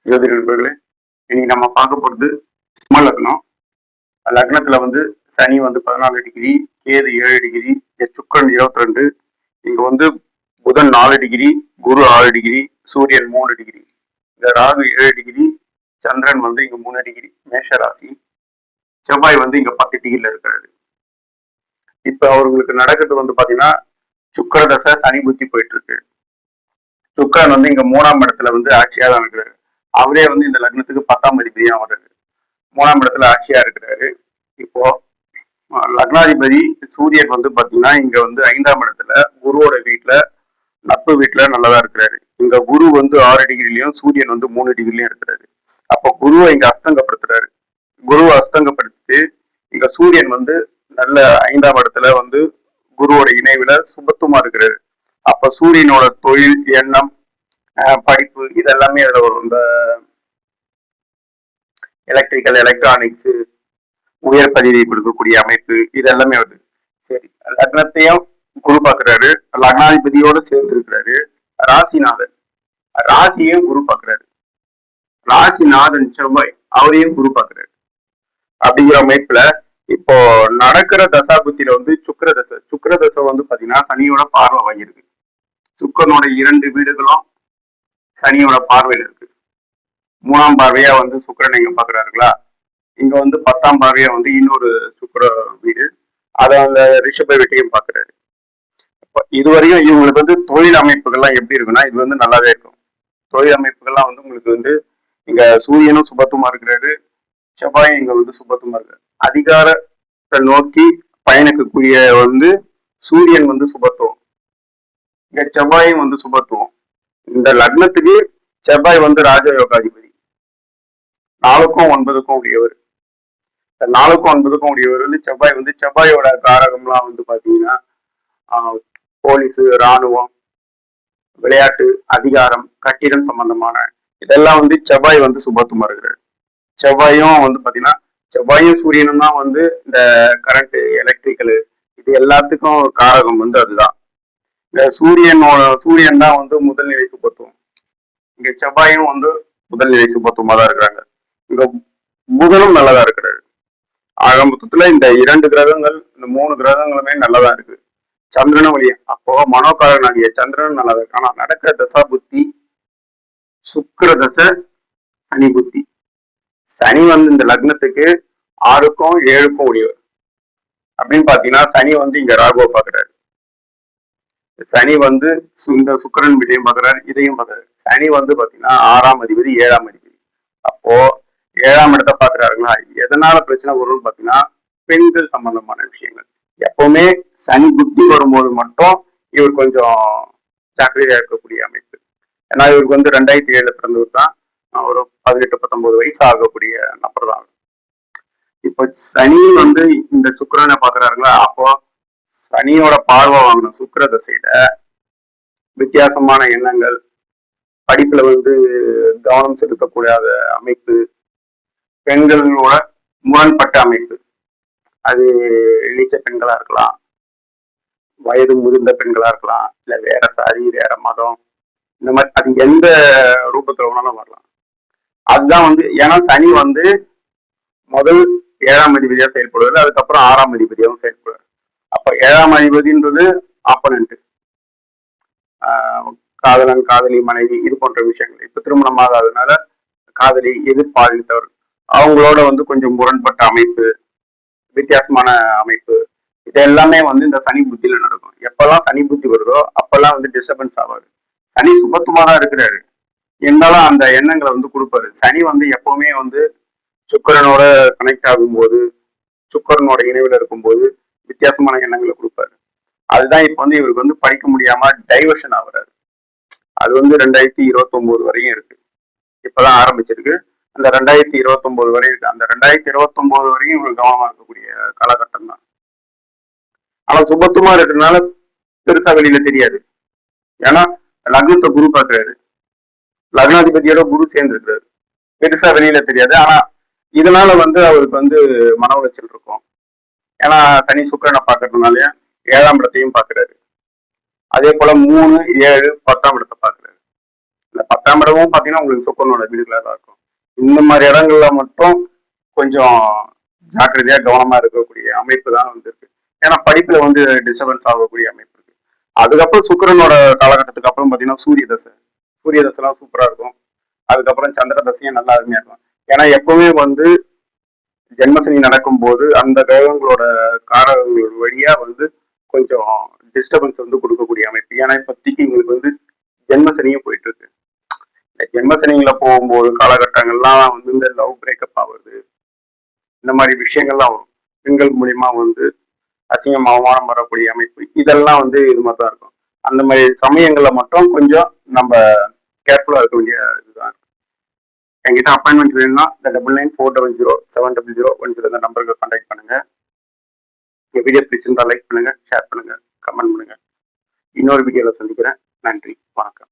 ஜோதிட நண்பர்களே, இன்னைக்கு நம்ம பார்க்க போறது சிம்ம லக்னம். லக்னத்துல வந்து சனி வந்து 14 டிகிரி, கேது 7 டிகிரி, சுக்கிரன் 22, இங்க வந்து புதன் 4 டிகிரி, குரு 6 டிகிரி, சூரியன் 3 டிகிரி, இந்த ராகு 7 டிகிரி, சந்திரன் வந்து இங்க 3 டிகிரி மேஷ ராசி, செவ்வாய் வந்து இங்க 10 டிகிரில இருக்கிறாரு. இப்ப அவர்களுக்கு நடக்கிறது வந்து பாத்தீங்கன்னா சுக்கிர தசை சனி புத்தி போயிட்டு இருக்கு. சுக்கிரன் வந்து இங்க 3ஆம் இடத்துல வந்து ஆட்சியா தான் இருக்கிறாரு. அவரே வந்து இந்த லக்னத்துக்கு 10ஆம் அதிபதியா வர்றாரு. 3ஆம் இடத்துல ஆட்சியா இருக்கிறாரு. இப்போ லக்னாதிபதி சூரியன் வந்து பாத்தீங்கன்னா இங்க வந்து 5ஆம் இடத்துல குருவோட வீட்டுல நட்பு வீட்டுல நல்லதா இருக்கிறாரு. இங்க குரு வந்து 6 டிகிரிலையும் சூரியன் வந்து 3 டிகிரிலையும் இருக்கிறாரு. அப்போ குருவை இங்க அஸ்தங்கப்படுத்துறாரு. குருவை அஸ்தங்கப்படுத்திட்டு இங்க சூரியன் வந்து நல்ல 5ஆம் இடத்துல வந்து குருவோட இணைவுல சுபத்துவமா இருக்கிறாரு. அப்ப சூரியனோட தொழில் எண்ணம் படிப்பு இதெல்லாமே அதுல வரும். இந்த எலக்ட்ரிக்கல் எலக்ட்ரானிக்ஸ் உயர் பதிவை கொடுக்கக்கூடிய அமைப்பு இதெல்லாமே வருது. சரி, லக்னத்தையும் குரு பாக்குறாரு, லக்னாதிபதியோட சேர்ந்து இருக்கிறாரு. ராசிநாதன் ராசியையும் குரு பாக்குறாரு. ராசிநாதன் செவ்வாய் அவரையும் குரு பாக்குறாரு. அப்படிங்கிற அமைப்புல இப்போ நடக்கிற தசாபுத்தியில வந்து சுக்கிர தசை வந்து பாத்தீங்கன்னா சனியோட பார்வை வாங்கியிருக்கு. சுக்கரனோட 2 வீடுகளும் சனியோட பார்வையில இருக்கு. 3ஆம் பார்வையா வந்து சுக்கிரன் இங்க பாக்குறாருங்களா. இங்க வந்து 10ஆம் பார்வையா வந்து இன்னொரு சுக்கிர வீடு, அதை அந்த ரிஷப வீட்டையும் பாக்குறாரு. இதுவரையும் இவங்களுக்கு வந்து தொழில் அமைப்புகள்லாம் எப்படி இருக்குன்னா இது வந்து நல்லாவே இருக்கும். தொழில் அமைப்புகள்லாம் வந்து உங்களுக்கு வந்து இங்க சூரியனும் சுபத்துவமா இருக்கிறாரு, செவ்வாயும் இங்க வந்து சுபத்துவமா இருக்காரு. அதிகாரத்தை நோக்கி பயணிக்கக்கூடிய வந்து சூரியன் வந்து சுபத்துவம், இங்க செவ்வாயும் வந்து சுபத்துவம். இந்த லக்னத்துக்கு செவ்வாய் வந்து ராஜயோகாதிபதி, 4க்கும் 9க்கும் உடையவர். 4க்கும் 9க்கும் உடையவர் வந்து செவ்வாய் வந்து செவ்வாயோட காரகம்லாம் வந்து பாத்தீங்கன்னா போலீஸ், இராணுவம், விளையாட்டு, அதிகாரம், கட்டிடம் சம்பந்தமான இதெல்லாம் வந்து செவ்வாய் வந்து சுபத்துவமா இருக்கிறார். செவ்வாயும் வந்து பாத்தீங்கன்னா செவ்வாயும் சூரியனும் தான் வந்து இந்த கரண்ட் எலக்ட்ரிக்கல் இது எல்லாத்துக்கும் காரகம் வந்து அதுதான். இந்த சூரியன் தான் வந்து முதல்நிலை சுபத்துவம். இங்க செவ்வாயும் வந்து முதல்நிலை சுபத்துவமா தான் இருக்கிறாங்க. இங்க புதனும் நல்லதா இருக்கிறாரு. ஆக மொத்தத்துல இந்த 2 கிரகங்கள், இந்த 3 கிரகங்களுமே நல்லதா இருக்கு. சந்திரனும் வழியா அப்போ மனோகாரனாகிய சந்திரனும் நல்லதா இருக்கு. ஆனா நடக்கிற தசா புத்தி சுக்கிர தசை சனி புத்தி. சனி வந்து இந்த லக்னத்துக்கு 6க்கும் 7க்கும் உடையவர். அப்படின்னு பாத்தீங்கன்னா சனி வந்து இங்க ராகுவை பாக்குறாரு. சனி வந்து இந்த சுக்கிரன் வீட்டையும் பாக்குறாரு, இதையும் பாக்குறாரு. சனி வந்து பாத்தீங்கன்னா 6ஆம் அதிபதி 7ஆம் அதிபதி. அப்போ 7ஆம் இடத்தை பாக்குறாருங்களா. எதனால பிரச்சனை வரும்னு பாத்தீங்கன்னா பெண்கள் சம்பந்தமான விஷயங்கள். எப்பவுமே சனி புத்தி வரும்போது மட்டும் இவர் கொஞ்சம் ஜாக்கிரதையா இருக்கக்கூடிய அமைப்பு. ஏன்னா இவருக்கு வந்து 2007 பிறந்தவர் தான், ஒரு 18-19 வயசு ஆகக்கூடிய நபர் தான். இப்போ சனி வந்து இந்த சுக்கிரனை பாக்குறாருங்களா. அப்போ சனியோட பார்வை வாங்கின சுக்கிர தசையில வித்தியாசமான எண்ணங்கள், படிப்புல வந்து கவனம் செலுத்தக்கூடாத அமைப்பு, பெண்களோட முரண்பட்ட அமைப்பு, அது இழிச்ச பெண்களா இருக்கலாம், வயது முதிர்ந்த பெண்களா இருக்கலாம், இல்ல வேற சாதி வேற மதம், இந்த மாதிரி அது எந்த ரூபத்துல வேணாலும் வரலாம். அதுதான் வந்து ஏன்னா சனி வந்து முதல் 7ஆம் அதிபதியா செயல்படுவாரு, அதுக்கப்புறம் 6ஆம் அதிபதியாகவும் செயல்படுவார். அப்ப 7ஆம் அதிபதின்றது ஆப்பனண்ட், காதலன் காதலி மனைவி இது போன்ற விஷயங்கள். இப்ப திருமணம் ஆகாததுனால காதலி எதிர்பாலித்தவர் அவங்களோட வந்து கொஞ்சம் முரண்பட்ட அமைப்பு, வித்தியாசமான அமைப்பு, இது எல்லாமே வந்து இந்த சனி புத்தியில நடக்கும். எப்பெல்லாம் சனி புத்தி வருதோ அப்பெல்லாம் வந்து டிஸ்டர்பன்ஸ் ஆகாது. சனி சுபத்துவமா தான் இருக்கிறாரு, இருந்தாலும் அந்த எண்ணங்களை வந்து கொடுப்பாரு. சனி வந்து எப்பவுமே வந்து சுக்கிரனோட கனெக்ட் ஆகும்போது, சுக்கிரனோட இணைவுல இருக்கும்போது வித்தியாசமான எண்ணங்களை கொடுப்பாரு. அதுதான் இப்ப வந்து இவருக்கு வந்து படிக்க முடியாம டைவர்ஷன் ஆகுறாரு. அது வந்து 2029 வரையும் இருக்கு. இப்பதான் ஆரம்பிச்சிருக்கு. அந்த 2029 வரையும் இருக்கு. அந்த 2029 வரையும் இவருக்கு கவனமா இருக்கக்கூடிய காலகட்டம் தான். ஆனா சுபத்துவமா இருக்கிறதுனால பெருசா வெளியில தெரியாது. ஏன்னா லக்னத்தை குரு பாக்குறாரு, லக்னாதிபதியோட குரு சேர்ந்து இருக்கிறாரு, பெருசா வெளியில தெரியாது. ஆனா இதனால வந்து அவருக்கு வந்து மன உளைச்சல் இருக்கும். ஏன்னா சனி சுக்கிரனை பாக்குறதுனால 7ஆம் இடத்தையும் பாக்குறாரு. அதே போல 3, 7, 10ஆம் இடத்தை பாக்குறாரு. இந்த 10ஆம் இடமும் பாத்தீங்கன்னா உங்களுக்கு சுக்கரனோட வீடுகளா தான் இருக்கும். இந்த மாதிரி இடங்கள்ல மட்டும் கொஞ்சம் ஜாக்கிரதையா கவனமா இருக்கக்கூடிய அமைப்பு தான் வந்து இருக்கு. ஏன்னா படிப்புல வந்து டிஸ்டர்பன்ஸ் ஆகக்கூடிய அமைப்பு இருக்கு. அதுக்கப்புறம் சுக்கிரனோட காலகட்டத்துக்கு அப்புறம் பாத்தீங்கன்னா சூரிய தசைலாம் சூப்பரா இருக்கும். அதுக்கப்புறம் சந்திர தசையும் நல்லா அருமையா இருக்கும். ஏன்னா எப்பவுமே வந்து ஜென்மசனி நடக்கும் போது அந்த கிரகங்களோட காரகங்களோட வழியா வந்து கொஞ்சம் டிஸ்டர்பன்ஸ் வந்து கொடுக்கக்கூடிய அமைப்பு. ஏன்னா இப்போதைக்கு எங்களுக்கு வந்து ஜென்மசனியும் போயிட்டு இருக்கு. இந்த ஜென்மசனிகளை போகும்போது காலகட்டங்கள்லாம் வந்து இந்த லவ் பிரேக்கப் ஆகுது, இந்த மாதிரி விஷயங்கள்லாம் வரும். பெண்கள் மூலியமா வந்து அசிங்கம் அவமானம் வரக்கூடிய அமைப்பு, இதெல்லாம் வந்து இது மாதிரி தான் இருக்கும். அந்த மாதிரி சமயங்கள்ல மட்டும் கொஞ்சம் நம்ம கேர்ஃபுல்லா இருக்க வேண்டிய இதுதான். என்கிட்ட அப்பாயின்மெண்ட் வேணும்னா இந்த 994070070010 இந்த நம்பருக்கு கான்டாக்ட் பண்ணுங்க. இந்த வீடியோ பிடிச்சிருந்தா லைக் பண்ணுங்க, ஷேர் பண்ணுங்க, கமெண்ட் பண்ணுங்க. இன்னொரு வீடியோல சந்திக்கிறேன். நன்றி, வணக்கம்.